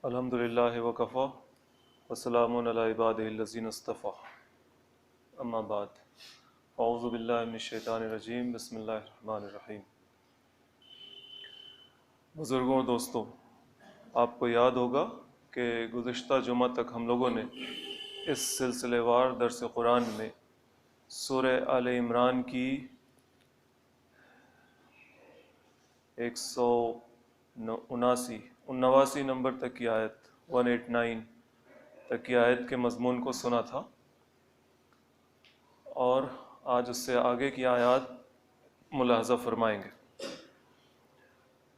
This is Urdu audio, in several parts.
الحمد للہ وکفا وسلام علی عبادہ الذین اصطفیٰ اما بعد اعوذ باللہ من الشیطان الرجیم بسم اللہ الرحمن الرحیم۔ بزرگوں اور دوستوں، آپ کو یاد ہوگا کہ گزشتہ جمعہ تک ہم لوگوں نے اس سلسلے وار درس قرآن میں سورہ آل عمران کی 179 نمبر تک کی آیت 189 تک کی آیت کے مضمون کو سنا تھا، اور آج اس سے آگے کی آیات ملاحظہ فرمائیں گے۔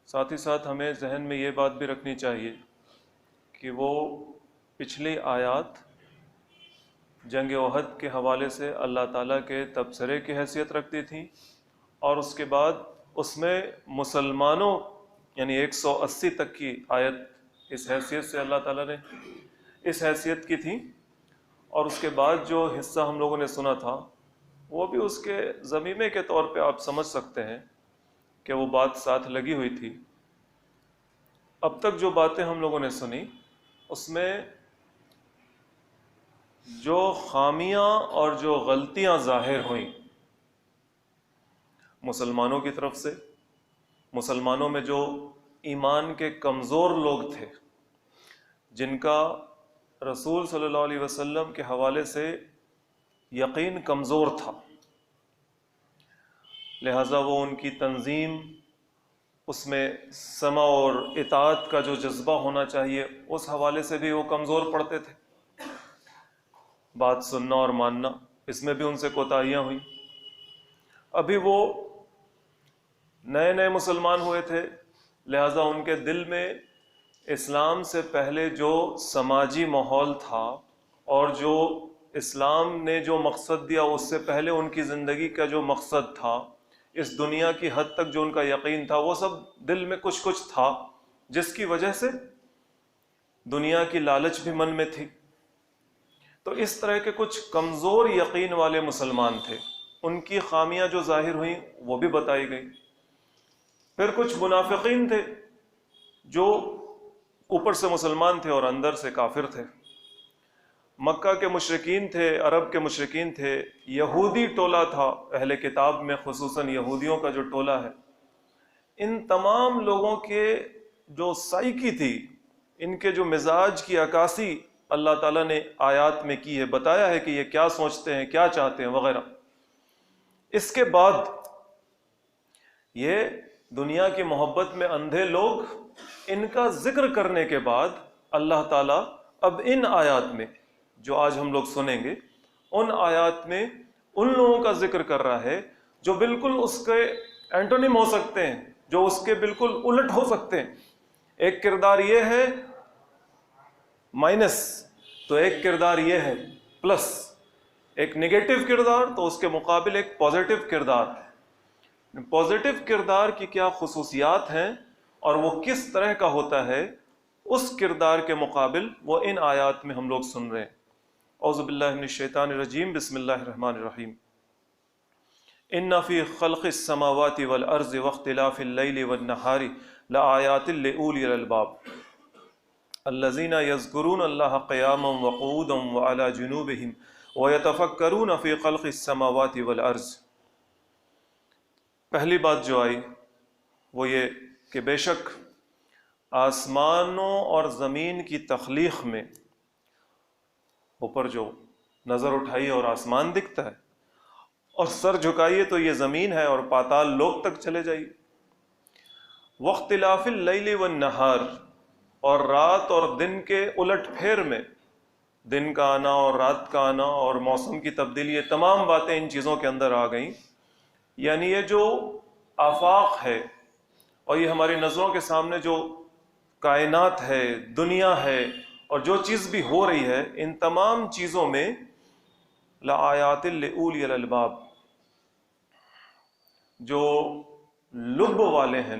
ساتھ ہی ساتھ ہمیں ذہن میں یہ بات بھی رکھنی چاہیے کہ وہ پچھلی آیات جنگ احد کے حوالے سے اللہ تعالیٰ کے تبصرے کی حیثیت رکھتی تھیں، اور اس کے بعد اس میں مسلمانوں یعنی 180 تک کی آیت اس حیثیت سے اللہ تعالیٰ نے اس حیثیت کی تھی، اور اس کے بعد جو حصہ ہم لوگوں نے سنا تھا وہ بھی اس کے ضمیمے کے طور پہ آپ سمجھ سکتے ہیں کہ وہ بات ساتھ لگی ہوئی تھی۔ اب تک جو باتیں ہم لوگوں نے سنی اس میں جو خامیاں اور جو غلطیاں ظاہر ہوئیں مسلمانوں کی طرف سے، مسلمانوں میں جو ایمان کے کمزور لوگ تھے، جن کا رسول صلی اللہ علیہ وسلم کے حوالے سے یقین کمزور تھا، لہٰذا وہ ان کی تنظیم، اس میں سمع اور اطاعت کا جو جذبہ ہونا چاہیے اس حوالے سے بھی وہ کمزور پڑتے تھے۔ بات سننا اور ماننا، اس میں بھی ان سے کوتاہیاں ہوئیں۔ ابھی وہ نئے نئے مسلمان ہوئے تھے، لہٰذا ان کے دل میں اسلام سے پہلے جو سماجی ماحول تھا اور جو اسلام نے جو مقصد دیا اس سے پہلے ان کی زندگی کا جو مقصد تھا، اس دنیا کی حد تک جو ان کا یقین تھا، وہ سب دل میں کچھ کچھ تھا، جس کی وجہ سے دنیا کی لالچ بھی من میں تھی۔ تو اس طرح کے کچھ کمزور یقین والے مسلمان تھے، ان کی خامیاں جو ظاہر ہوئیں وہ بھی بتائی گئی۔ پھر کچھ منافقین تھے جو اوپر سے مسلمان تھے اور اندر سے کافر تھے۔ مکہ کے مشرکین تھے، عرب کے مشرکین تھے، یہودی ٹولہ تھا، اہل کتاب میں خصوصاً یہودیوں کا جو ٹولہ ہے، ان تمام لوگوں کے جو سائیکی تھی، ان کے جو مزاج کی عکاسی اللہ تعالیٰ نے آیات میں کی ہے، بتایا ہے کہ یہ کیا سوچتے ہیں، کیا چاہتے ہیں وغیرہ۔ اس کے بعد یہ دنیا کی محبت میں اندھے لوگ، ان کا ذکر کرنے کے بعد اللہ تعالیٰ اب ان آیات میں جو آج ہم لوگ سنیں گے، ان آیات میں ان لوگوں کا ذکر کر رہا ہے جو بالکل اس کے اینٹونیم ہو سکتے ہیں، جو اس کے بالکل الٹ ہو سکتے ہیں۔ ایک کردار یہ ہے مائنس، تو ایک کردار یہ ہے پلس، ایک نگیٹو کردار تو اس کے مقابل ایک پازیٹو کردار ہے۔ پازیٹو کردار کی کیا خصوصیات ہیں اور وہ کس طرح کا ہوتا ہے، اس کردار کے مقابل وہ ان آیات میں ہم لوگ سن رہے ہیں۔ اعوذ باللہ من الشیطان الرجیم، بسم اللہ الرحمن الرحیم۔ ان فی خلق السماوات والارض واختلاف اللیل والنہار لآیات لأولی الالباب الذین یذکرون اللہ قیاما وقعودا وعلی جنوبہم ویتفکرون فی خلق السماوات والارض۔ پہلی بات جو آئی وہ یہ کہ بے شک آسمانوں اور زمین کی تخلیق میں، اوپر جو نظر اٹھائیے اور آسمان دکھتا ہے، اور سر جھکائیے تو یہ زمین ہے، اور پاتال لوک تک چلے جائیے۔ واختلاف اللیل والنہار، اور رات اور دن کے الٹ پھیر میں، دن کا آنا اور رات کا آنا اور موسم کی تبدیلی، یہ تمام باتیں ان چیزوں کے اندر آ گئیں۔ یعنی یہ جو آفاق ہے اور یہ ہماری نظروں کے سامنے جو کائنات ہے، دنیا ہے، اور جو چیز بھی ہو رہی ہے، ان تمام چیزوں میں لآیات لأولی الالباب، جو لب والے ہیں،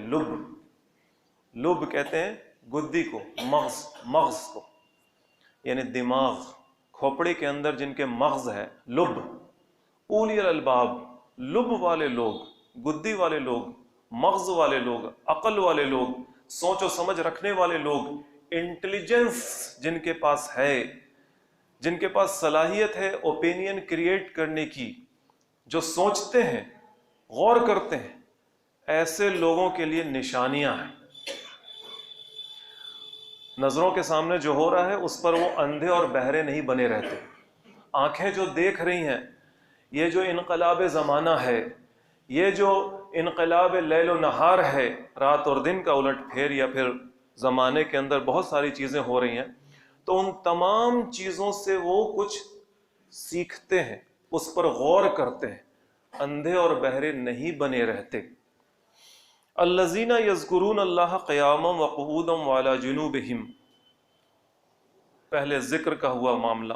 لب کہتے ہیں گدی کو، مغز کو، یعنی دماغ، کھوپڑی کے اندر جن کے مغز ہے، لب، اولی الالباب، لب والے لوگ، گدی والے لوگ، مغز والے لوگ، عقل والے لوگ، سوچ و سمجھ رکھنے والے لوگ، انٹیلیجنس جن کے پاس ہے، جن کے پاس صلاحیت ہے اوپینین کریٹ کرنے کی، جو سوچتے ہیں، غور کرتے ہیں، ایسے لوگوں کے لیے نشانیاں ہیں۔ نظروں کے سامنے جو ہو رہا ہے اس پر وہ اندھے اور بہرے نہیں بنے رہتے۔ آنکھیں جو دیکھ رہی ہیں، یہ جو انقلاب زمانہ ہے، یہ جو انقلاب لیل و نہار ہے، رات اور دن کا الٹ پھیر، یا پھر زمانے کے اندر بہت ساری چیزیں ہو رہی ہیں، تو ان تمام چیزوں سے وہ کچھ سیکھتے ہیں، اس پر غور کرتے ہیں، اندھے اور بہرے نہیں بنے رہتے۔ الذین یذکرون اللہ قیاما وقعودا وعلی جنوبہم، پہلے ذکر کا ہوا معاملہ،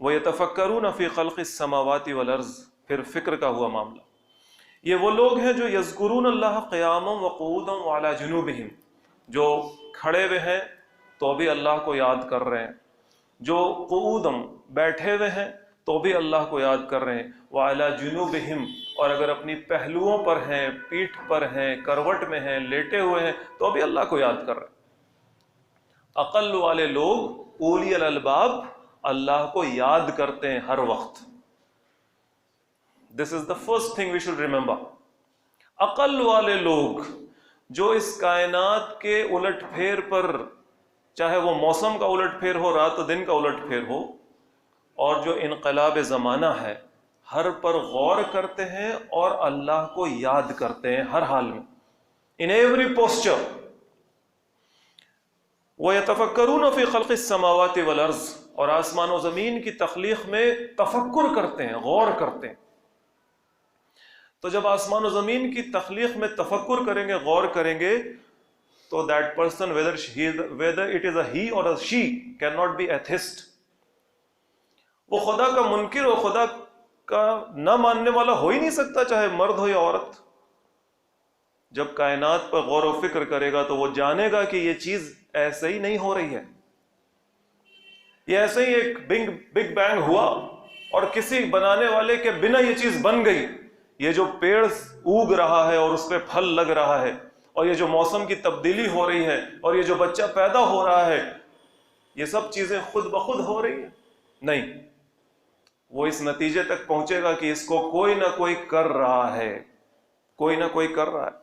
وَيَتَفَكَّرُونَ فِي خَلْقِ السَّمَاوَاتِ وَالْأَرْضِ، پھر فکر کا ہوا معاملہ۔ یہ وہ لوگ ہیں جو یذکرون اللہ قیاما وقعودا وعلی جنوبہم، جو کھڑے ہوئے ہیں تو بھی اللہ کو یاد کر رہے ہیں، جو قعودم بیٹھے ہوئے ہیں تو بھی اللہ کو یاد کر رہے ہیں، وعلی جنوبہم، اور اگر اپنی پہلوؤں پر ہیں، پیٹھ پر ہیں، کروٹ میں ہیں، لیٹے ہوئے ہیں تو بھی اللہ کو یاد کر رہے ہیں۔ عقل والے لوگ، اولی الالباب، اللہ کو یاد کرتے ہیں ہر وقت۔ This is the first thing we should remember۔ عقل والے لوگ جو اس کائنات کے الٹ پھیر پر، چاہے وہ موسم کا الٹ پھیر ہو، رات و دن کا الٹ پھیر ہو، اور جو انقلاب زمانہ ہے، ہر پر غور کرتے ہیں اور اللہ کو یاد کرتے ہیں ہر حال میں، in every posture۔ وَيَتَفَكَّرُونَ فِي خَلْقِ السَّمَاوَاتِ وَالْأَرْضِ، اور آسمان و زمین کی تخلیق میں تفکر کرتے ہیں، غور کرتے ہیں۔ تو جب آسمان و زمین کی تخلیق میں تفکر کریں گے، غور کریں گے، تو that person, whether it is a he or a she, cannot be atheist۔ وہ خدا کا منکر اور خدا کا نہ ماننے والا ہو ہی نہیں سکتا، چاہے مرد ہو یا عورت۔ جب کائنات پر غور و فکر کرے گا تو وہ جانے گا کہ یہ چیز ایسے ہی نہیں ہو رہی ہے، یہ ایسے ہی ایک بگ بینگ ہوا اور کسی بنانے والے کے بنا یہ چیز بن گئی۔ یہ جو پیڑ اگ رہا ہے اور اس پہ پھل لگ رہا ہے، اور یہ جو موسم کی تبدیلی ہو رہی ہے، اور یہ جو بچہ پیدا ہو رہا ہے، یہ سب چیزیں خود بخود ہو رہی ہیں؟ نہیں، وہ اس نتیجے تک پہنچے گا کہ اس کو کوئی نہ کوئی کر رہا ہے، کوئی نہ کوئی کر رہا ہے،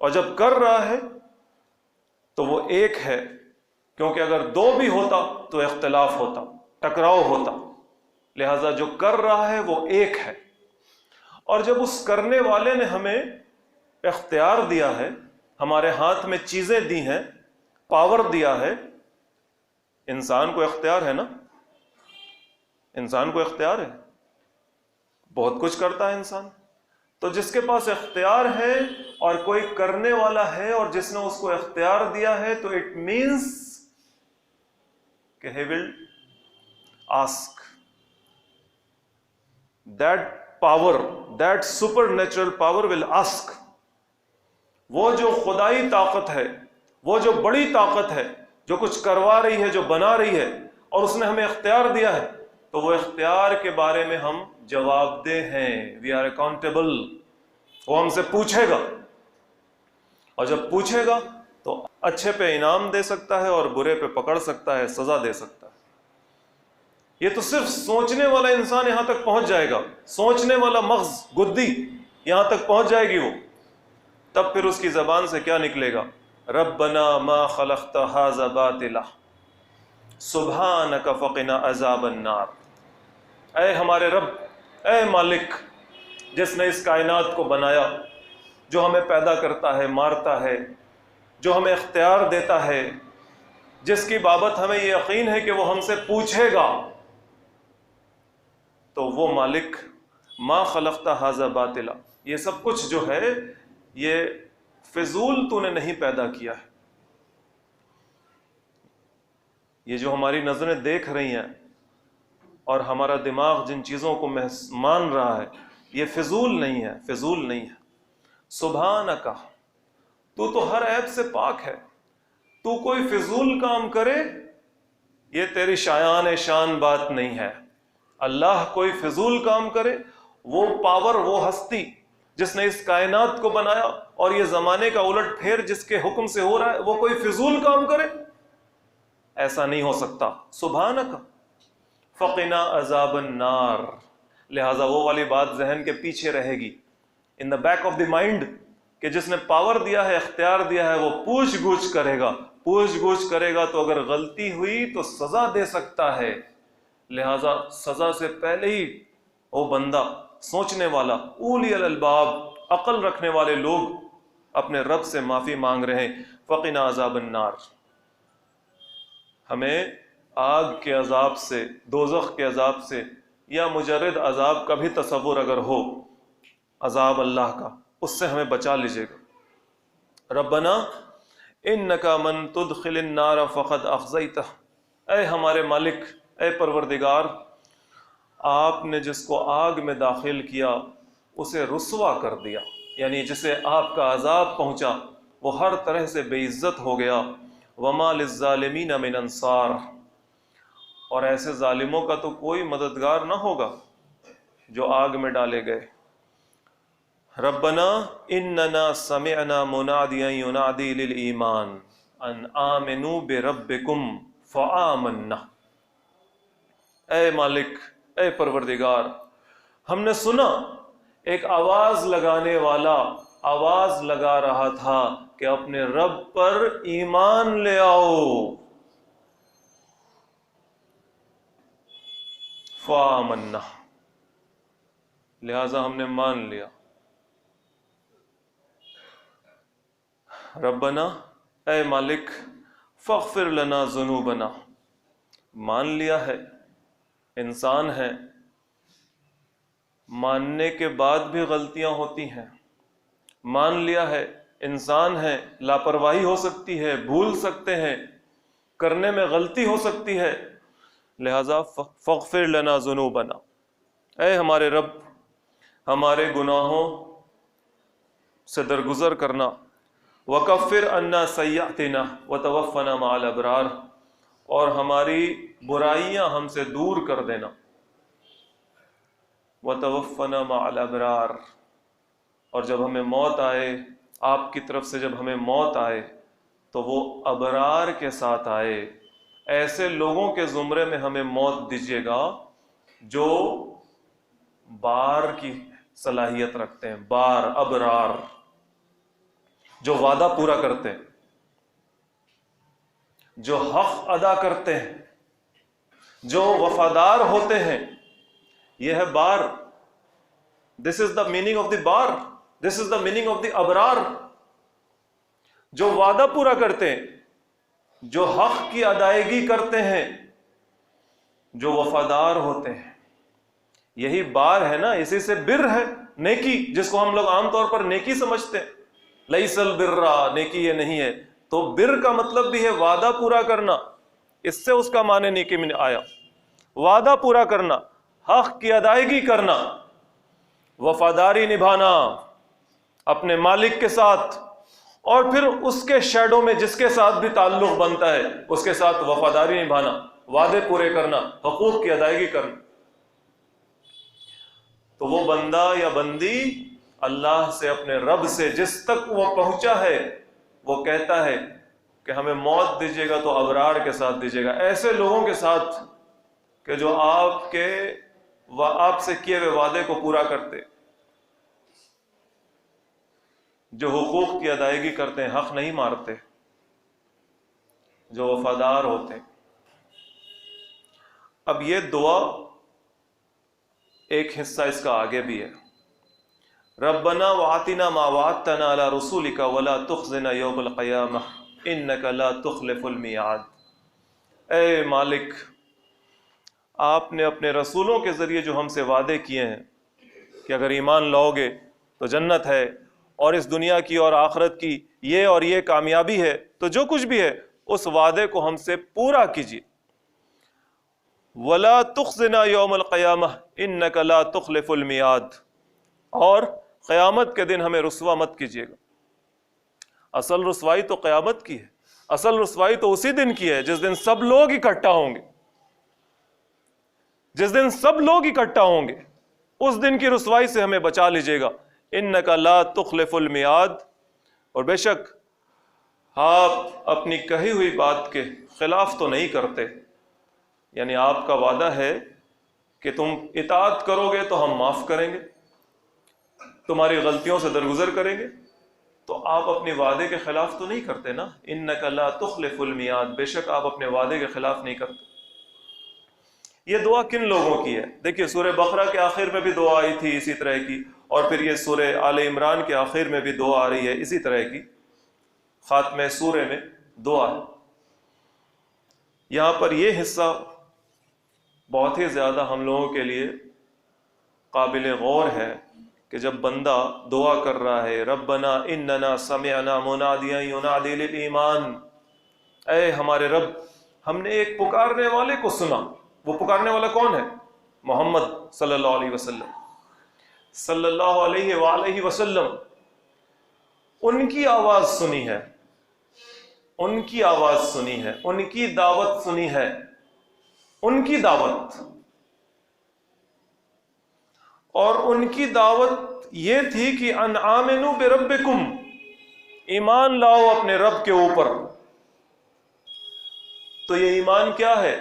اور جب کر رہا ہے تو وہ ایک ہے، کیونکہ اگر دو بھی ہوتا تو اختلاف ہوتا، ٹکراؤ ہوتا، لہذا جو کر رہا ہے وہ ایک ہے۔ اور جب اس کرنے والے نے ہمیں اختیار دیا ہے، ہمارے ہاتھ میں چیزیں دی ہیں، پاور دیا ہے، انسان کو اختیار ہے نا، انسان کو اختیار ہے، بہت کچھ کرتا ہے انسان۔ تو جس کے پاس اختیار ہے اور کوئی کرنے والا ہے اور جس نے اس کو اختیار دیا ہے، تو اٹ مینس کہ he will ask۔ That power, that supernatural power will ask۔ وہ جو خدائی طاقت ہے، وہ جو بڑی طاقت ہے، جو کچھ کروا رہی ہے، جو بنا رہی ہے، اور اس نے ہمیں اختیار دیا ہے، تو وہ اختیار کے بارے میں ہم جواب دہ ہیں۔ We are accountable. وہ ہم سے پوچھے گا، اور جب پوچھے گا تو اچھے پہ انعام دے سکتا ہے اور برے پہ پکڑ سکتا ہے، سزا دے سکتا ہے۔ یہ تو صرف سوچنے والا انسان یہاں تک پہنچ جائے گا، سوچنے والا مغز، گدی یہاں تک پہنچ جائے گی وہ، تب پھر اس کی زبان سے کیا نکلے گا؟ ربنا ما خلقت ھذا باطلا سبحانک فقنا عذاب النار۔ اے ہمارے رب، اے مالک، جس نے اس کائنات کو بنایا، جو ہمیں پیدا کرتا ہے، مارتا ہے، جو ہمیں اختیار دیتا ہے، جس کی بابت ہمیں یہ یقین ہے کہ وہ ہم سے پوچھے گا، تو وہ مالک، ما خلقت ھذا باطلا، یہ سب کچھ جو ہے یہ فضول تو نے نہیں پیدا کیا ہے۔ یہ جو ہماری نظریں دیکھ رہی ہیں اور ہمارا دماغ جن چیزوں کو مان رہا ہے، یہ فضول نہیں ہے، فضول نہیں ہے۔ سبحانک، تو ہر عیب سے پاک ہے، تو کوئی فضول کام کرے یہ تیری شان بات نہیں ہے۔ اللہ کوئی فضول کام کرے، وہ پاور، وہ ہستی جس نے اس کائنات کو بنایا اور یہ زمانے کا الٹ پھیر جس کے حکم سے ہو رہا ہے، وہ کوئی فضول کام کرے؟ ایسا نہیں ہو سکتا. سبحانک فقنا عذاب النار. لہٰذا وہ والی بات ذہن کے پیچھے رہے گی, in the back of the mind, کہ جس نے پاور دیا ہے, اختیار دیا ہے, وہ پوچھ گچھ کرے گا. پوچھ گچھ کرے گا تو اگر غلطی ہوئی تو سزا دے سکتا ہے. لہٰذا سزا سے پہلے ہی وہ بندہ سوچنے والا, اولی الالباب, عقل رکھنے والے لوگ اپنے رب سے معافی مانگ رہے ہیں. فقنا عذاب النار. ہمیں آگ کے عذاب سے, دوزخ کے عذاب سے, یا مجرد عذاب کا بھی تصور اگر ہو, عذاب اللہ کا, اس سے ہمیں بچا لیجیے گا. ربنا انک من تدخل النار فقد اخزیتہ. اے ہمارے مالک, اے پروردگار, آپ نے جس کو آگ میں داخل کیا اسے رسوا کر دیا, یعنی جسے آپ کا عذاب پہنچا وہ ہر طرح سے بے عزت ہو گیا. وما للظالمین من انصار. اور ایسے ظالموں کا تو کوئی مددگار نہ ہوگا جو آگ میں ڈالے گئے. ربنا اننا سمعنا منادیا ینادی للایمان ان آمنوا بربکم فآمنا. اے مالک, اے پروردگار, ہم نے سنا ایک آواز لگانے والا آواز لگا رہا تھا کہ اپنے رب پر ایمان لے آؤ. فآمنا, لہذا ہم نے مان لیا. ربنا, اے مالک, فاغفر لنا ذنوبنا. مان لیا ہے, انسان ہے, ماننے کے بعد بھی غلطیاں ہوتی ہیں. مان لیا ہے, انسان ہے, لاپرواہی ہو سکتی ہے, بھول سکتے ہیں, کرنے میں غلطی ہو سکتی ہے. لہذا فاغفر لنا ذنوبنا. اے ہمارے رب, ہمارے گناہوں سے درگزر کرنا. وکفر عنا سیئاتنا وتوفنا مع الابرار. اور ہماری برائیاں ہم سے دور کر دینا. وتوفنا مع الابرار. اور جب ہمیں موت آئے, آپ کی طرف سے جب ہمیں موت آئے تو وہ ابرار کے ساتھ آئے. ایسے لوگوں کے زمرے میں ہمیں موت دیجیے گا جو بار کی صلاحیت رکھتے ہیں. بار, ابرار, جو وعدہ پورا کرتے ہیں, جو حق ادا کرتے ہیں, جو وفادار ہوتے ہیں. یہ ہے بار. This is the meaning of the بار, this is the meaning of the ابرار. جو وعدہ پورا کرتے ہیں, جو حق کی ادائیگی کرتے ہیں, جو وفادار ہوتے ہیں. یہی بار ہے نا, اسی سے بر ہے, نیکی, جس کو ہم لوگ عام طور پر نیکی سمجھتے ہیں. لیس البر, نیکی یہ نہیں ہے. تو بر کا مطلب بھی ہے وعدہ پورا کرنا. اس سے اس کا معنی نیکی میں آیا. وعدہ پورا کرنا, حق کی ادائیگی کرنا, وفاداری نبھانا اپنے مالک کے ساتھ, اور پھر اس کے شیڈو میں جس کے ساتھ بھی تعلق بنتا ہے اس کے ساتھ وفاداری نبھانا, وعدے پورے کرنا, حقوق کی ادائیگی کرنا. تو وہ بندہ یا بندی اللہ سے, اپنے رب سے جس تک وہ پہنچا ہے, وہ کہتا ہے کہ ہمیں موت دیجیے گا تو ابرار کے ساتھ دیجیے گا, ایسے لوگوں کے ساتھ کہ جو آپ سے کیے ہوئے وعدے کو پورا کرتے, جو حقوق کی ادائیگی کرتے ہیں, حق نہیں مارتے, جو وفادار ہوتے ہیں. اب یہ دعا ایک حصہ اس کا آگے بھی ہے. ربنا وآتنا ما وعدتنا علی رسولک ولا تخزنا یوم القیامہ انک لا تخلف المیعاد. اے مالک, آپ نے اپنے رسولوں کے ذریعے جو ہم سے وعدے کیے ہیں کہ اگر ایمان لاؤ گے تو جنت ہے, اور اس دنیا کی اور آخرت کی یہ اور یہ کامیابی ہے, تو جو کچھ بھی ہے اس وعدے کو ہم سے پورا کیجیے. ولا تخزنا یوم القیامہ انک لا تخلف المیعاد. اور قیامت کے دن ہمیں رسوا مت کیجیے گا. اصل رسوائی تو قیامت کی ہے, اصل رسوائی تو اسی دن کی ہے جس دن سب لوگ اکٹھا ہوں گے, جس دن سب لوگ اکٹھا ہوں گے, اس دن کی رسوائی سے ہمیں بچا لیجیے گا. انک لا تخلف المیعاد. اور بے شک آپ اپنی کہی ہوئی بات کے خلاف تو نہیں کرتے، یعنی آپ کا وعدہ ہے کہ تم اطاعت کرو گے تو ہم معاف کریں گے، تمہاری غلطیوں سے درگزر کریں گے، تو آپ اپنے وعدے کے خلاف تو نہیں کرتے نا. انک لا تخلف المیعاد، بے شک آپ اپنے وعدے کے خلاف نہیں کرتے. یہ دعا کن لوگوں کی ہے؟ دیکھیے سورہ بقرہ کے آخر میں بھی دعا آئی تھی اسی طرح کی، اور پھر یہ سورہ آل عمران کے آخر میں بھی دعا آ رہی ہے اسی طرح کی، خاتمہ سورہ میں دعا ہے. یہاں پر یہ حصہ بہت ہی زیادہ ہم لوگوں کے لیے قابل غور ہے کہ جب بندہ دعا کر رہا ہے ربنا اننا سمعنا منادیا ینادی للایمان، اے ہمارے رب ہم نے ایک پکارنے والے کو سنا. وہ پکارنے والا کون ہے؟ محمد صلی اللہ علیہ وسلم، صلی اللہ علیہ وآلہ وسلم. ان کی آواز سنی ہے، ان کی آواز سنی ہے، ان کی دعوت سنی ہے، ان کی دعوت. اور ان کی دعوت یہ تھی کہ ان آمنوا بربکم، ایمان لاؤ اپنے رب کے اوپر. تو یہ ایمان کیا ہے؟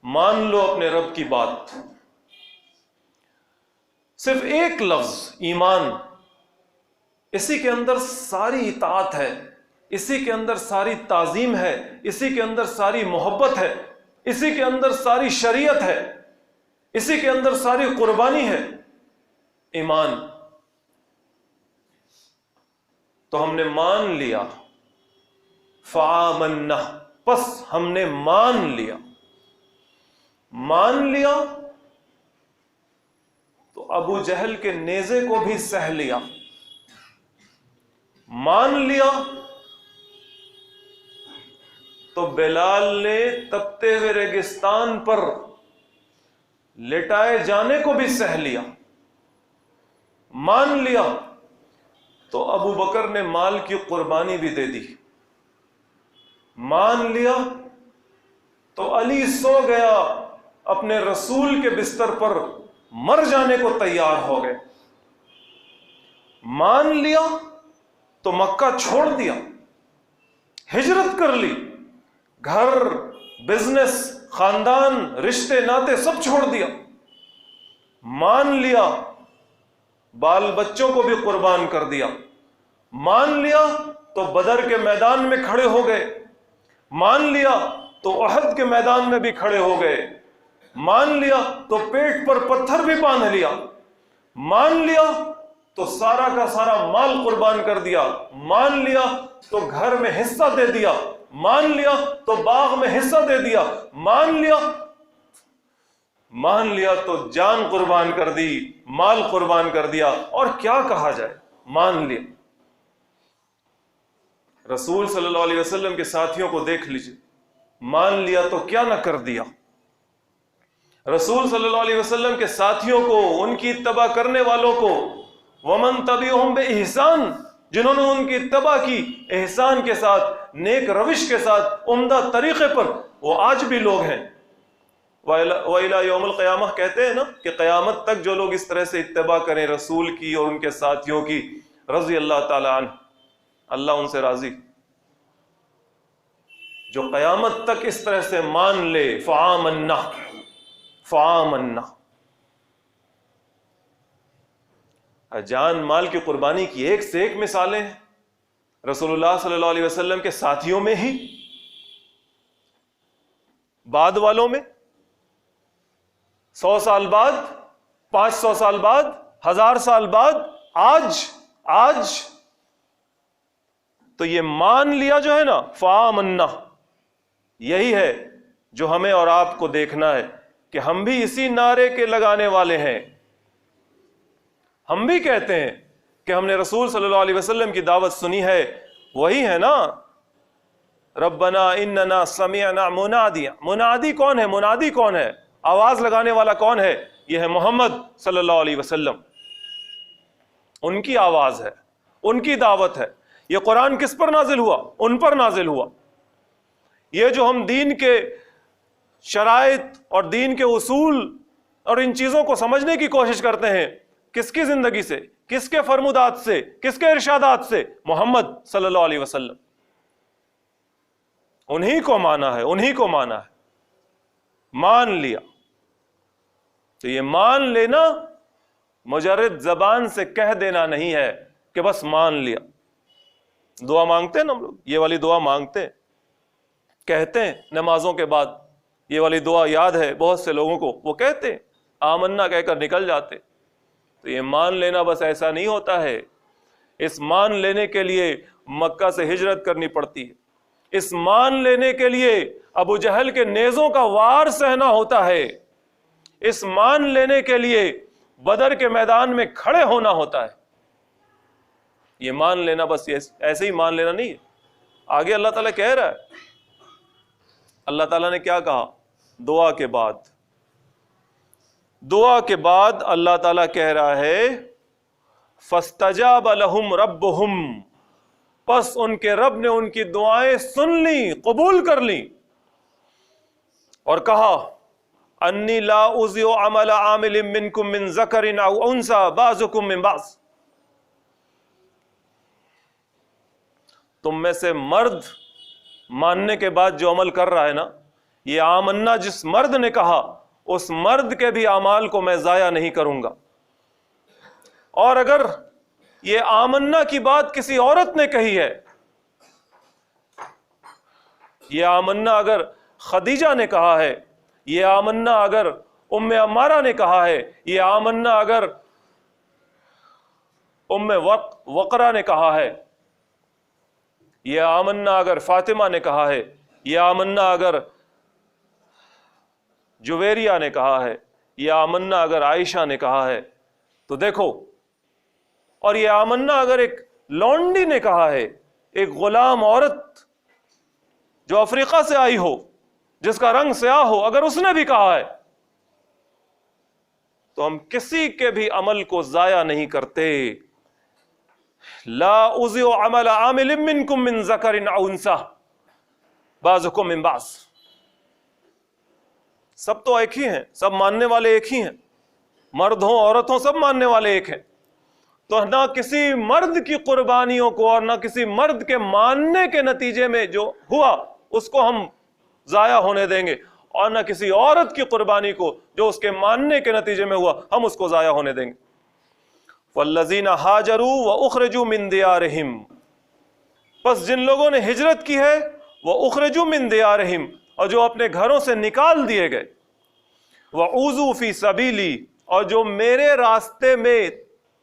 مان لو اپنے رب کی بات. صرف ایک لفظ ایمان، اسی کے اندر ساری اطاعت ہے، اسی کے اندر ساری تعظیم ہے، اسی کے اندر ساری محبت ہے، اسی کے اندر ساری شریعت ہے، اسی کے اندر ساری قربانی ہے. ایمان. تو ہم نے مان لیا، فآمنا، پس ہم نے مان لیا. مان لیا تو ابو جہل کے نیزے کو بھی سہ لیا. مان لیا تو بلال نے تپتے ہوئے ریگستان پر لٹائے جانے کو بھی سہ لیا. مان لیا تو ابو بکر نے مال کی قربانی بھی دے دی. مان لیا تو علی سو گیا اپنے رسول کے بستر پر، مر جانے کو تیار ہو گئے. مان لیا تو مکہ چھوڑ دیا، ہجرت کر لی، گھر، بزنس، خاندان، رشتے ناتے سب چھوڑ دیا. مان لیا بال بچوں کو بھی قربان کر دیا. مان لیا تو بدر کے میدان میں کھڑے ہو گئے. مان لیا تو احد کے میدان میں بھی کھڑے ہو گئے. مان لیا تو پیٹ پر پتھر بھی باندھ لیا. مان لیا تو سارا کا سارا مال قربان کر دیا. مان لیا تو گھر میں حصہ دے دیا. مان لیا تو باغ میں حصہ دے دیا. مان لیا تو جان قربان کر دی، مال قربان کر دیا. اور کیا کہا جائے؟ مان لیا. رسول صلی اللہ علیہ وسلم کے ساتھیوں کو دیکھ لیجئے، مان لیا تو کیا نہ کر دیا. رسول صلی اللہ علیہ وسلم کے ساتھیوں کو، ان کی اتباع کرنے والوں کو، ومن تبعہم بإحسان، جنہوں نے ان کی اتباع کی احسان کے ساتھ، نیک روش کے ساتھ، عمدہ طریقے پر، وہ آج بھی لوگ ہیں. وَإِلَى يَوْمِ الْقِيَامَةِ کہتے ہیں نا کہ قیامت تک جو لوگ اس طرح سے اتباع کریں رسول کی اور ان کے ساتھیوں کی، رضی اللہ تعالی عنہ، اللہ ان سے راضی. جو قیامت تک اس طرح سے مان لے، فآمنا. جان مال کی قربانی کی ایک سے ایک مثالیں ہیں رسول اللہ صلی اللہ علیہ وسلم کے ساتھیوں میں ہی، بعد والوں میں، 100 سال بعد، 500 سال بعد، 1000 سال بعد، آج تو یہ مان لیا جو ہے نا، فآمنا، یہی ہے جو ہمیں اور آپ کو دیکھنا ہے کہ ہم بھی اسی نعرے کے لگانے والے ہیں. ہم بھی کہتے ہیں کہ ہم نے رسول صلی اللہ علیہ وسلم کی دعوت سنی ہے. وہی ہے نا، ربنا اننا سمعنا منادیا. منادی کون ہے؟ منادی کون ہے؟ آواز لگانے والا کون ہے؟ یہ ہے محمد صلی اللہ علیہ وسلم. ان کی آواز ہے، ان کی دعوت ہے. یہ قرآن کس پر نازل ہوا؟ ان پر نازل ہوا. یہ جو ہم دین کے شرائط اور دین کے اصول اور ان چیزوں کو سمجھنے کی کوشش کرتے ہیں، کس کی زندگی سے، کس کے فرمودات سے، کس کے ارشادات سے؟ محمد صلی اللہ علیہ وسلم. انہی کو مانا ہے، انہی کو مانا ہے، مان لیا۔ تو یہ مان لینا مجرد زبان سے کہہ دینا نہیں ہے کہ بس مان لیا۔ دعا مانگتے ہیں نا ہم لوگ، یہ والی دعا مانگتے ہیں، کہتے ہیں نمازوں کے بعد یہ والی دعا یاد ہے بہت سے لوگوں کو، وہ کہتے ہیں آمنا کہہ کر نکل جاتے۔ تو یہ مان لینا بس ایسا نہیں ہوتا ہے، اس مان لینے کے لیے مکہ سے ہجرت کرنی پڑتی ہے، اس مان لینے کے لیے ابو جہل کے نیزوں کا وار سہنا ہوتا ہے، اس مان لینے کے لیے بدر کے میدان میں کھڑے ہونا ہوتا ہے۔ یہ مان لینا بس ایسے ہی مان لینا نہیں ہے۔ آگے اللہ تعالیٰ کہہ رہا ہے، اللہ تعالیٰ نے کیا کہا دعا کے بعد؟ دعا کے بعد اللہ تعالیٰ کہہ رہا ہے فَاسْتَجَابَ لَهُمْ رَبُّهُمْ، پس ان کے رب نے ان کی دعائیں سن لی، قبول کر لی، اور کہا انی لا اضیع عمل عامل منکم من ذکر او انثى بعضکم من بعض، تم میں سے مرد ماننے کے بعد جو عمل کر رہا ہے نا، یہ آمنا جس مرد نے کہا اس مرد کے بھی اعمال کو میں ضائع نہیں کروں گا، اور اگر یہ آمنا کی بات کسی عورت نے کہی ہے، یہ آمنا اگر خدیجہ نے کہا ہے، یہ آمنا اگر ام عمارہ نے کہا ہے، یہ آمنا اگر ام وقرہ نے کہا ہے، یہ آمنا اگر فاطمہ نے کہا ہے، یہ آمنا اگر جویریہ نے کہا ہے، یہ آمنا اگر عائشہ نے کہا ہے، تو دیکھو، اور یہ آمنا اگر ایک لونڈی نے کہا ہے، ایک غلام عورت جو افریقہ سے آئی ہو، جس کا رنگ سیاہ ہو، اگر اس نے بھی کہا ہے، تو ہم کسی کے بھی عمل کو ضائع نہیں کرتے۔ لا اضیع عمل عامل منکم من ذکر او انثى بعضکم من بعض، سب تو ایک ہی ہیں، سب ماننے والے ایک ہی ہیں، مرد ہوں عورت ہوں، سب ماننے والے ایک ہیں۔ تو نہ کسی مرد کی قربانیوں کو اور نہ کسی مرد کے ماننے کے نتیجے میں جو ہوا اس کو ہم ضائع ہونے دیں گے، اور نہ کسی عورت کی قربانی کو جو اس کے ماننے کے نتیجے میں ہوا ہم اس کو ضائع ہونے دیں گے۔ وَالَّذِينَ هَاجَرُوا وَأُخْرِجُوا مِن دِيَارِهِمْ، پس جن لوگوں نے ہجرت کی ہے، وَأُخْرِجُوا مِن دِيَارِهِمْ، اور جو اپنے گھروں سے نکال دیے گئے، وَأُوذُوا فِي سَبِيلِي، اور جو میرے راستے میں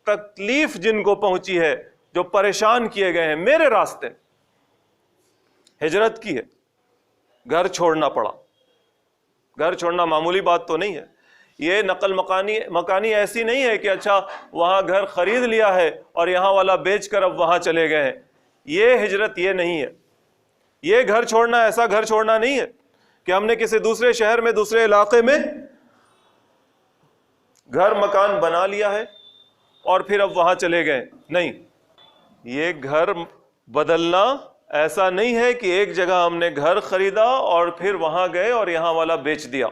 تکلیف جن کو پہنچی ہے، جو پریشان کیے گئے ہیں میرے راستے، ہجرت کی ہے، گھر چھوڑنا پڑا۔ گھر چھوڑنا معمولی بات تو نہیں ہے، یہ نقل مکانی ایسی نہیں ہے کہ اچھا وہاں گھر خرید لیا ہے اور یہاں والا بیچ کر اب وہاں چلے گئے ہیں، یہ ہجرت یہ نہیں ہے۔ یہ گھر چھوڑنا ایسا گھر چھوڑنا نہیں ہے کہ ہم نے کسی دوسرے شہر میں دوسرے علاقے میں گھر مکان بنا لیا ہے اور پھر اب وہاں چلے گئے، نہیں۔ یہ گھر بدلنا ایسا نہیں ہے کہ ایک جگہ ہم نے گھر خریدا اور پھر وہاں گئے اور یہاں والا بیچ دیا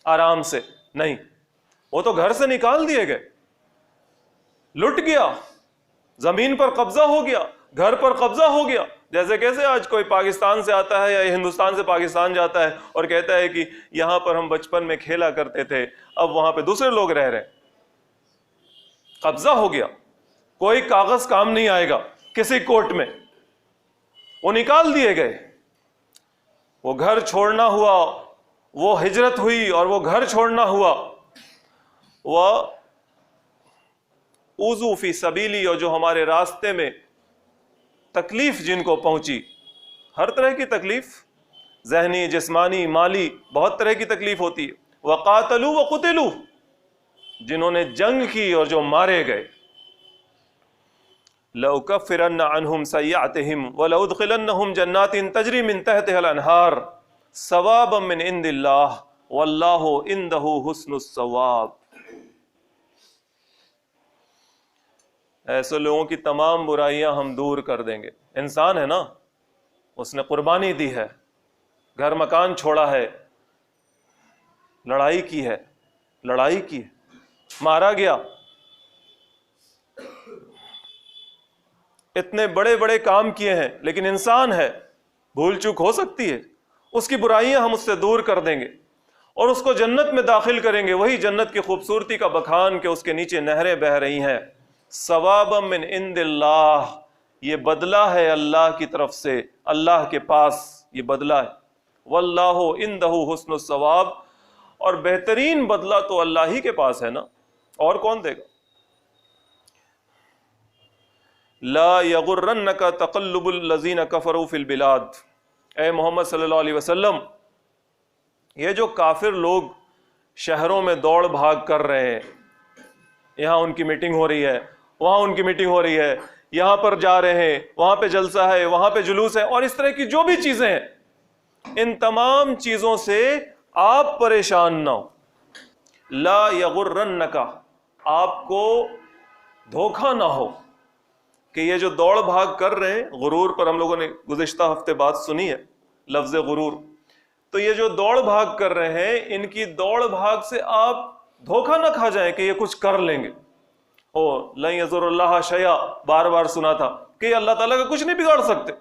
آرام سے، نہیں، وہ تو گھر سے نکال دیے گئے، لٹ گیا، زمین پر قبضہ ہو گیا، گھر پر قبضہ ہو گیا۔ جیسے کیسے آج کوئی پاکستان سے آتا ہے یا ہندوستان سے پاکستان جاتا ہے اور کہتا ہے کہ یہاں پر ہم بچپن میں کھیلا کرتے تھے، اب وہاں پہ دوسرے لوگ رہ رہے ہیں، قبضہ ہو گیا، کوئی کاغذ کام نہیں آئے گا کسی کورٹ میں، وہ نکال دیے گئے۔ وہ گھر چھوڑنا ہوا، وہ ہجرت ہوئی اور وہ گھر چھوڑنا ہوا، وہ اوذوا فی سبیلی، اور جو ہمارے راستے میں تکلیف جن کو پہنچی، ہر طرح کی تکلیف، ذہنی، جسمانی، مالی، بہت طرح کی تکلیف ہوتی ہے۔ وقاتلوا وقتلوا، جنہوں نے جنگ کی اور جو مارے گئے۔ لَأُكَفِّرَنَّ عَنْهُمْ سَيِّئَاتِهِمْ وَلَأُدْخِلَنَّهُمْ جَنَّاتٍ تَجْرِي مِنْ تَحْتِهَا الْأَنْهَارُ ثَوَابًا مِنْ عِنْدِ اللَّهِ وَاللَّهُ عِنْدَهُ حُسْنُ الثَّوَابِ۔ ایسے لوگوں کی تمام برائیاں ہم دور کر دیں گے۔ انسان ہے نا، اس نے قربانی دی ہے، گھر مکان چھوڑا ہے، لڑائی کی ہے، مارا گیا، اتنے بڑے بڑے کام کیے ہیں، لیکن انسان ہے، بھول چوک ہو سکتی ہے، اس کی برائیاں ہم اس سے دور کر دیں گے اور اس کو جنت میں داخل کریں گے. وہی جنت کی خوبصورتی کا بخان کہ اس کے نیچے نہریں بہہ رہی ہیں. ثوابا من عند اللہ، یہ بدلہ ہے اللہ کی طرف سے، اللہ کے پاس یہ بدلہ ہے. واللہ عندہ حسن الثواب، اور بہترین بدلہ تو اللہ ہی کے پاس ہے نا، اور کون دے گا. لا یغرنک تقلب الذین کفروا فی البلاد، اے محمد صلی اللہ علیہ وسلم، یہ جو کافر لوگ شہروں میں دوڑ بھاگ کر رہے ہیں، یہاں ان کی میٹنگ ہو رہی ہے، وہاں ان کی میٹنگ ہو رہی ہے، یہاں پر جا رہے ہیں، وہاں پہ جلسہ ہے، وہاں پہ جلوس ہے، اور اس طرح کی جو بھی چیزیں ہیں، ان تمام چیزوں سے آپ پریشان نہ ہو. لا یغرنک، آپ کو دھوکہ نہ ہو کہ یہ جو دوڑ بھاگ کر رہے ہیں، غرور پر ہم لوگوں نے گزشتہ ہفتے بات سنی ہے، لفظ غرور. تو یہ جو دوڑ بھاگ کر رہے ہیں، ان کی دوڑ بھاگ سے آپ دھوکہ نہ کھا جائیں کہ یہ کچھ کر لیں گے. لن یضر اللہ شیئا، بار بار سنا تھا کہ یہ اللہ تعالیٰ کا کچھ نہیں بگاڑ سکتے،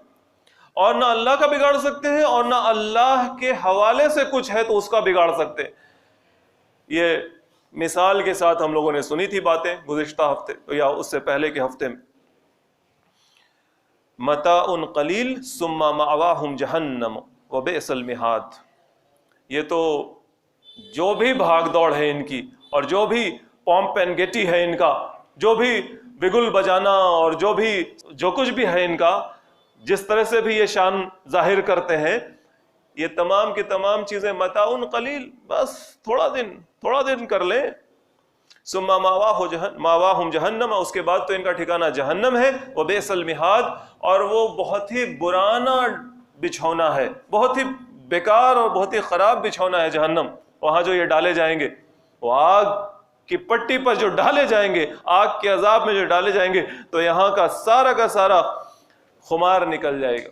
اور نہ اللہ کا بگاڑ سکتے ہیں، اور نہ اللہ کے حوالے سے کچھ ہے تو اس کا بگاڑ سکتے. یہ مثال کے ساتھ ہم لوگوں نے سنی تھی باتیں گزشتہ ہفتے یا اس سے پہلے کے ہفتے میں. متاع قلیل ثم مأواہم جہنم وبئس المہاد. یہ تو جو بھی بھاگ دوڑ ہے ان کی، اور جو بھی پومپ اینڈ گیٹی ہے ان کا، جو بھی بگل بجانا اور جو کچھ بھی ہے ان کا، جس طرح سے بھی یہ شان ظاہر کرتے ہیں، یہ تمام کی تمام چیزیں متاع قلیل، بس تھوڑا دن کر لیں. ثم مأواہم جہنم، اس کے بعد تو ان کا ٹھکانہ جہنم ہے. وبئس المہاد، اور وہ بہت ہی برانا بچھونا ہے، بہت ہی بیکار اور بہت ہی خراب بچھونا ہے جہنم. وہاں جو یہ ڈالے جائیں گے، وہ آگ کی پٹی پر جو ڈالے جائیں گے، آگ کے عذاب میں جو ڈالے جائیں گے، تو یہاں کا سارا خمار نکل جائے گا،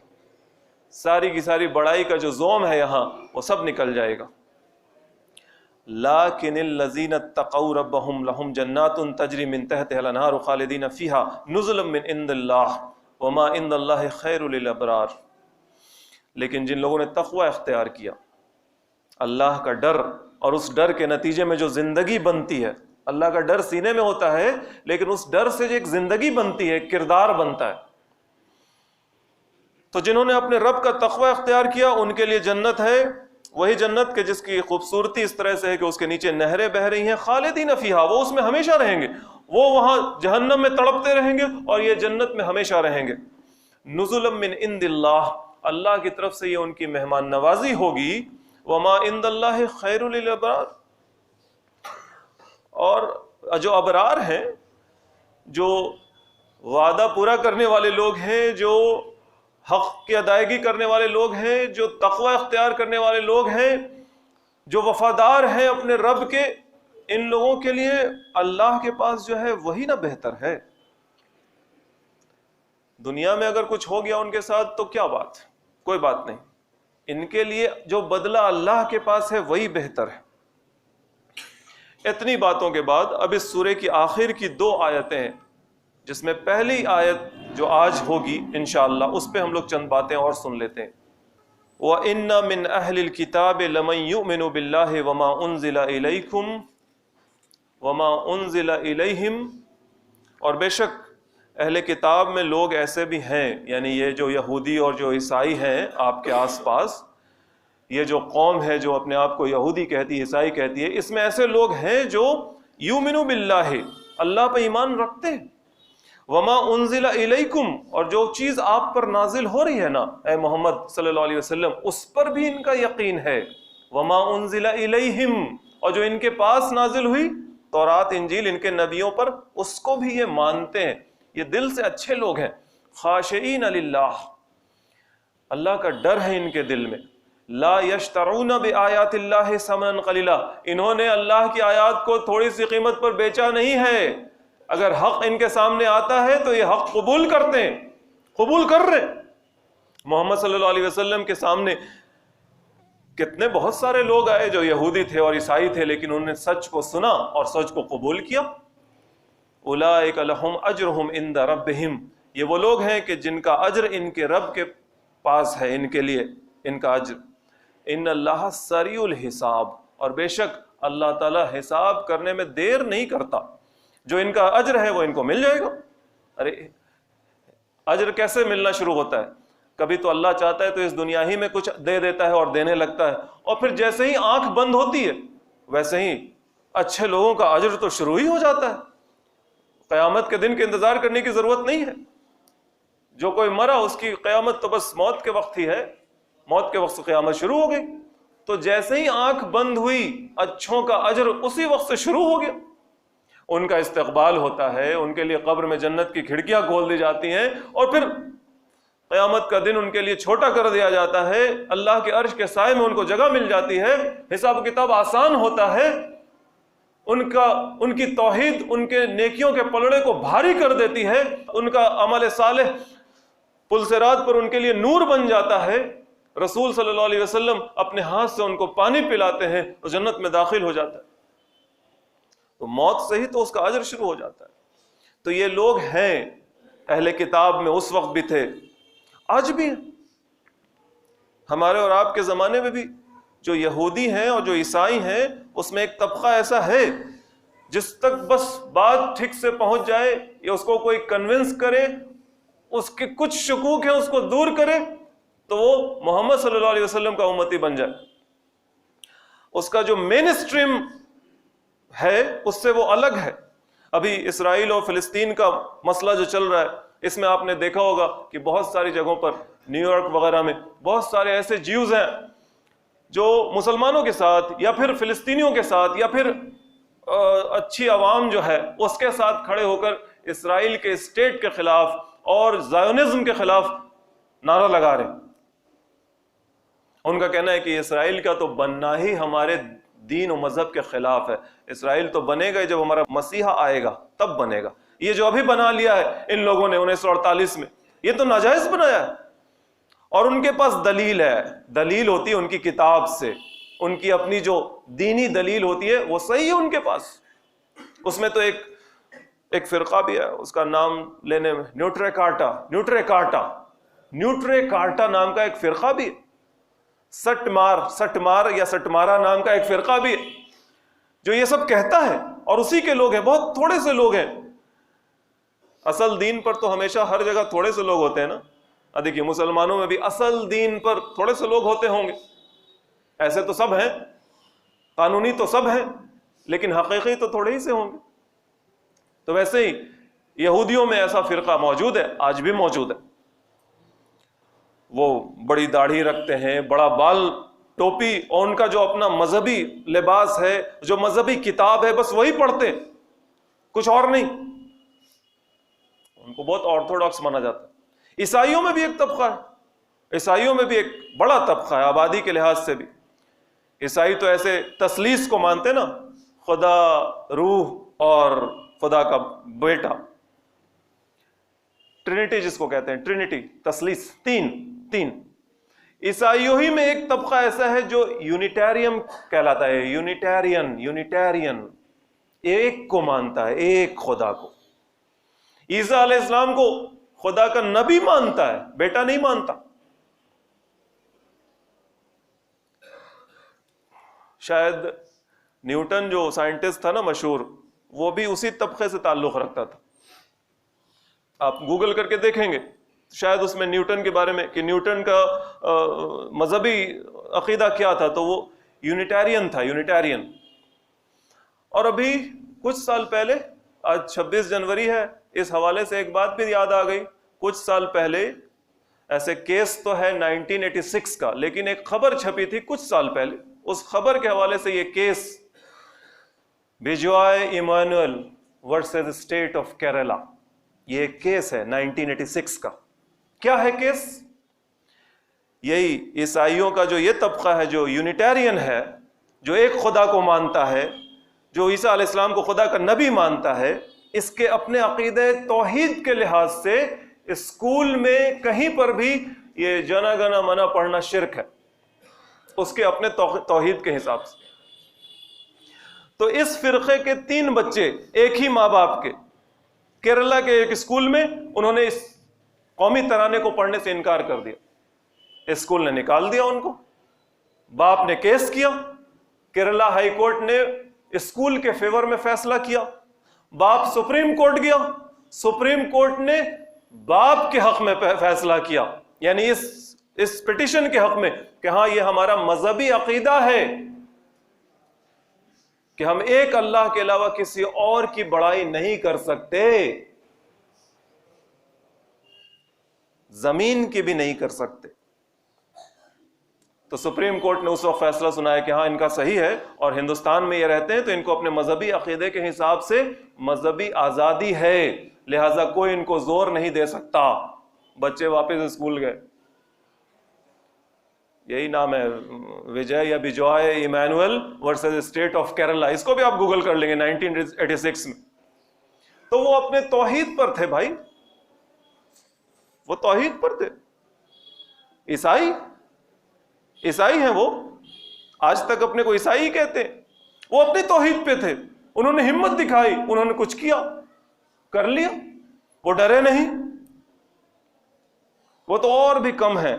ساری کی ساری بڑائی کا جو زوم ہے یہاں، وہ سب نکل جائے گا. لیکن الذین اتقوا ربهم لهم جنات تجری من تحتها الانہار خالدین فیہا نزلا من عند اللہ وما عند اللہ خیر للابرار. لیکن جن لوگوں نے تقوی اختیار کیا، اللہ کا ڈر، اور اس ڈر کے نتیجے میں جو زندگی بنتی ہے، اللہ کا ڈر سینے میں ہوتا ہے، لیکن اس ڈر سے جو ایک زندگی بنتی ہے، ایک کردار بنتا ہے. تو جنہوں نے اپنے رب کا تقوی اختیار کیا، ان کے لیے جنت ہے، وہی جنت کہ جس کی خوبصورتی اس طرح سے ہے کہ اس کے نیچے نہریں بہہ رہی ہیں. خالدین فیہا، وہ اس میں ہمیشہ رہیں گے، وہ وہاں جہنم میں تڑپتے رہیں گے اور یہ جنت میں ہمیشہ رہیں گے. نزلا من عند اللہ، اللہ کی طرف سے یہ ان کی مہمان نوازی ہوگی. وما عند اللہ خیر للابرار، اور جو ابرار ہیں، جو وعدہ پورا کرنے والے لوگ ہیں، جو حق کی ادائیگی کرنے والے لوگ ہیں، جو تقوی اختیار کرنے والے لوگ ہیں، جو وفادار ہیں اپنے رب کے، ان لوگوں کے لیے اللہ کے پاس جو ہے وہی نہ بہتر ہے. دنیا میں اگر کچھ ہو گیا ان کے ساتھ تو کیا بات، کوئی بات نہیں. ان کے لیے جو بدلہ اللہ کے پاس ہے وہی بہتر ہے. اتنی باتوں کے بعد اب اس سورے کی آخر کی 2 آیتیں ہیں، جس میں پہلی آیت جو آج ہوگی انشاءاللہ، اس پہ ہم لوگ چند باتیں اور سن لیتے ہیں. وَإِنَّ مِنْ أَهْلِ الْكِتَابِ لَمَنْ يُؤْمِنُ بِاللَّهِ وَمَا أُنزِلَ إِلَيْكُمْ وَمَا أُنزِلَ إِلَيْهِمْ، اور بے شک اہل کتاب میں لوگ ایسے بھی ہیں، یعنی یہ جو یہودی اور جو عیسائی ہیں آپ کے آس پاس، یہ جو قوم ہے جو اپنے آپ کو یہودی کہتی ہے، عیسائی کہتی ہے، اس میں ایسے لوگ ہیں جو یؤمنو باللہ، اللہ پہ ایمان رکھتے ہیں. وما انزل الیکم، اور جو چیز آپ پر نازل ہو رہی ہے نا اے محمد صلی اللہ علیہ وسلم، اس پر بھی ان کا یقین ہے. وما انزل الیہم، اور جو ان کے پاس نازل ہوئی تورات انجیل ان کے نبیوں پر، اس کو بھی یہ مانتے ہیں. یہ دل سے اچھے لوگ ہیں. خاشعین للہ، اللہ کا ڈر ہے ان کے دل میں. لا یشترون بآیات اللہ ثمنا قلیلا، انہوں نے اللہ کی آیات کو تھوڑی سی قیمت پر بیچا نہیں ہے. اگر حق ان کے سامنے آتا ہے تو یہ حق قبول کرتے ہیں، قبول کر رہے. محمد صلی اللہ علیہ وسلم کے سامنے کتنے بہت سارے لوگ آئے جو یہودی تھے اور عیسائی تھے، لیکن انہوں نے سچ کو سنا اور سچ کو قبول کیا. اولئک لہم اجرہم عند ربہم، یہ وہ لوگ ہیں کہ جن کا اجر ان کے رب کے پاس ہے، ان کے لیے ان کا اجر. ان اللہ سریع الحساب، اور بے شک اللہ تعالیٰ حساب کرنے میں دیر نہیں کرتا، جو ان کا اجر ہے وہ ان کو مل جائے گا۔ ارے اجر کیسے ملنا شروع ہوتا ہے؟ کبھی تو اللہ چاہتا ہے تو اس دنیا ہی میں کچھ دے دیتا ہے اور دینے لگتا ہے، اور پھر جیسے ہی آنکھ بند ہوتی ہے ویسے ہی اچھے لوگوں کا اجر تو شروع ہی ہو جاتا ہے۔ قیامت کے دن کے انتظار کرنے کی ضرورت نہیں ہے، جو کوئی مرا اس کی قیامت تو بس موت کے وقت ہی ہے، موت کے وقت سے قیامت شروع ہو گئی۔ تو جیسے ہی آنکھ بند ہوئی اچھوں کا اجر اسی وقت سے شروع ہو گیا، ان کا استقبال ہوتا ہے، ان کے لیے قبر میں جنت کی کھڑکیاں کھول دی جاتی ہیں، اور پھر قیامت کا دن ان کے لیے چھوٹا کر دیا جاتا ہے، اللہ کے عرش کے سائے میں ان کو جگہ مل جاتی ہے، حساب و کتاب آسان ہوتا ہے، ان کی توحید ان کے نیکیوں کے پلڑے کو بھاری کر دیتی ہے، ان کا عمل صالح پل صراط پر ان کے لیے نور بن جاتا ہے، رسول صلی اللہ علیہ وسلم اپنے ہاتھ سے ان کو پانی پلاتے ہیں تو جنت میں داخل ہو جاتا ہے۔ تو موت سے ہی تو اس کا اجر شروع ہو جاتا ہے۔ تو یہ لوگ ہیں، اہل کتاب میں اس وقت بھی تھے، آج بھی ہیں، ہمارے اور آپ کے زمانے میں بھی جو یہودی ہیں اور جو عیسائی ہیں، اس میں ایک طبقہ ایسا ہے جس تک بس بات ٹھیک سے پہنچ جائے یا اس کو کوئی کنونس کرے، اس کے کچھ شکوک ہیں اس کو دور کرے تو وہ محمد صلی اللہ علیہ وسلم کا امتی بن جائے۔ اس کا جو مین اسٹریم ہے اس سے وہ الگ ہے۔ ابھی اسرائیل اور فلسطین کا مسئلہ جو چل رہا ہے، اس میں آپ نے دیکھا ہوگا کہ بہت ساری جگہوں پر، نیو یارک وغیرہ میں بہت سارے ایسے جیوز ہیں جو مسلمانوں کے ساتھ یا پھر فلسطینیوں کے ساتھ یا پھر اچھی عوام جو ہے اس کے ساتھ کھڑے ہو کر اسرائیل کے اسٹیٹ کے خلاف اور زائونزم کے خلاف نعرہ لگا رہے ہیں۔ ان کا کہنا ہے کہ اسرائیل کا تو بننا ہی ہمارے دین و مذہب کے خلاف ہے، اسرائیل تو بنے گا جب ہمارا مسیحا آئے گا تب بنے گا، یہ جو ابھی بنا لیا ہے ان لوگوں نے 1948 میں، یہ تو ناجائز بنایا ہے۔ اور ان کے پاس دلیل ہے، دلیل ہوتی ہے ان کی کتاب سے، ان کی اپنی جو دینی دلیل ہوتی ہے وہ صحیح ہے ان کے پاس۔ اس میں تو ایک فرقہ بھی ہے، اس کا نام لینے میں نیوٹرے کارٹا نام کا ایک فرقہ بھی ہے، سٹ مار یا سٹ مارا نام کا ایک فرقہ بھی ہے جو یہ سب کہتا ہے، اور اسی کے لوگ ہیں، بہت تھوڑے سے لوگ ہیں۔ اصل دین پر تو ہمیشہ ہر جگہ تھوڑے سے لوگ ہوتے ہیں نا، دیکھیے مسلمانوں میں بھی اصل دین پر تھوڑے سے لوگ ہوتے ہوں گے، ایسے تو سب ہیں، قانونی تو سب ہیں، لیکن حقیقی تو تھوڑے ہی سے ہوں گے۔ تو ویسے ہی یہودیوں میں ایسا فرقہ موجود ہے، آج بھی موجود ہے، وہ بڑی داڑھی رکھتے ہیں، بڑا بال، ٹوپی، اور ان کا جو اپنا مذہبی لباس ہے، جو مذہبی کتاب ہے، بس وہی پڑھتے ہیں، کچھ اور نہیں، ان کو بہت آرتھوڈاکس مانا جاتا ہے۔ عیسائیوں میں بھی ایک طبقہ ہے، عیسائیوں میں بھی ایک بڑا طبقہ ہے آبادی کے لحاظ سے بھی۔ عیسائی تو ایسے تثلیث کو مانتے نا، خدا، روح اور خدا کا بیٹا، ٹرینٹی جس کو کہتے ہیں، ٹرینٹی، تثلیث، تین۔ عیسائیوں ہی میں ایک طبقہ ایسا ہے جو یونیٹیرین کہلاتا ہے، یونیٹیرین، ایک کو مانتا ہے، ایک خدا کو۔ عیسیٰ علیہ السلام کو خدا کا نبی مانتا ہے، بیٹا نہیں مانتا۔ شاید نیوٹن جو سائنٹسٹ تھا نا مشہور، وہ بھی اسی طبقے سے تعلق رکھتا تھا، آپ گوگل کر کے دیکھیں گے شاید اس میں نیوٹن کے بارے میں کہ نیوٹن کا مذہبی عقیدہ کیا تھا، تو وہ یونیٹیرین تھا، یونیٹیرین۔ اور ابھی کچھ سال پہلے، آج 26 جنوری ہے، اس حوالے سے ایک بات بھی یاد آ گئی، کچھ سال پہلے ایسے کیس تو ہے 1986 کا، لیکن ایک خبر چھپی تھی کچھ سال پہلے، اس خبر کے حوالے سے یہ case Bijoe Emmanuel versus state of Kerala, یہ ایک کیس ہے 1986 کا۔ کیا ہے کیس؟ یہی عیسائیوں کا جو یہ طبقہ ہے جو یونیٹیرین ہے، جو ایک خدا کو مانتا ہے، جو عیسیٰ علیہ السلام کو خدا کا نبی مانتا ہے، اس کے اپنے عقیدہ توحید کے لحاظ سے اسکول میں کہیں پر بھی یہ جنا گنا منا پڑھنا شرک ہے، اس کے اپنے توحید کے حساب سے۔ تو اس فرقے کے 3 بچے ایک ہی ماں باپ کے، کیرلا کے ایک اسکول میں انہوں نے اس قومی ترانے کو پڑھنے سے انکار کر دیا، اسکول نے نکال دیا ان کو، باپ نے کیس کیا، کیرلا ہائی کورٹ نے اسکول کے فیور میں فیصلہ کیا، باپ سپریم کورٹ گیا، سپریم کورٹ نے باپ کے حق میں فیصلہ کیا، یعنی اس پٹیشن کے حق میں کہ ہاں یہ ہمارا مذہبی عقیدہ ہے کہ ہم ایک اللہ کے علاوہ کسی اور کی بڑائی نہیں کر سکتے، زمین کی بھی نہیں کر سکتے۔ تو سپریم کورٹ نے اس وقت فیصلہ سنایا کہ ہاں ان کا صحیح ہے، اور ہندوستان میں یہ رہتے ہیں تو ان کو اپنے مذہبی عقیدے کے حساب سے مذہبی آزادی ہے، لہذا کوئی ان کو زور نہیں دے سکتا۔ بچے واپس اسکول گئے، یہی نام ہے، وجے یا Bijoe Emmanuel versus state of Kerala, اس کو بھی آپ گوگل کر لیں گے 1986 میں۔ تو وہ اپنے توحید پر تھے بھائی، وہ توحید پر تھے۔ عیسائی ہیں، وہ آج تک اپنے کو عیسائی کہتے ہیں، وہ اپنی توحید پہ تھے، انہوں نے ہمت دکھائی، انہوں نے کچھ کیا، کر لیا، وہ ڈرے نہیں۔ وہ تو اور بھی کم ہے،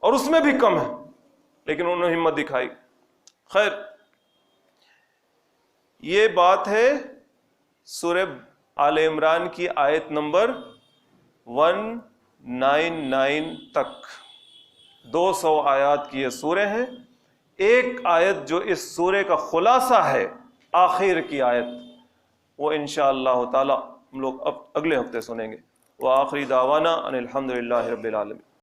اور اس میں بھی کم ہے، لیکن انہوں نے ہمت دکھائی۔ خیر، یہ بات ہے سورہ آل عمران کی آیت نمبر 199 تک، 200 آیات کی یہ سورہ ہیں۔ ایک آیت جو اس سورہ کا خلاصہ ہے، آخر کی آیت، وہ انشاءاللہ تعالی ہم لوگ اب اگلے ہفتے سنیں گے۔ وآخری دعوانا ان الحمدللہ رب العالمین۔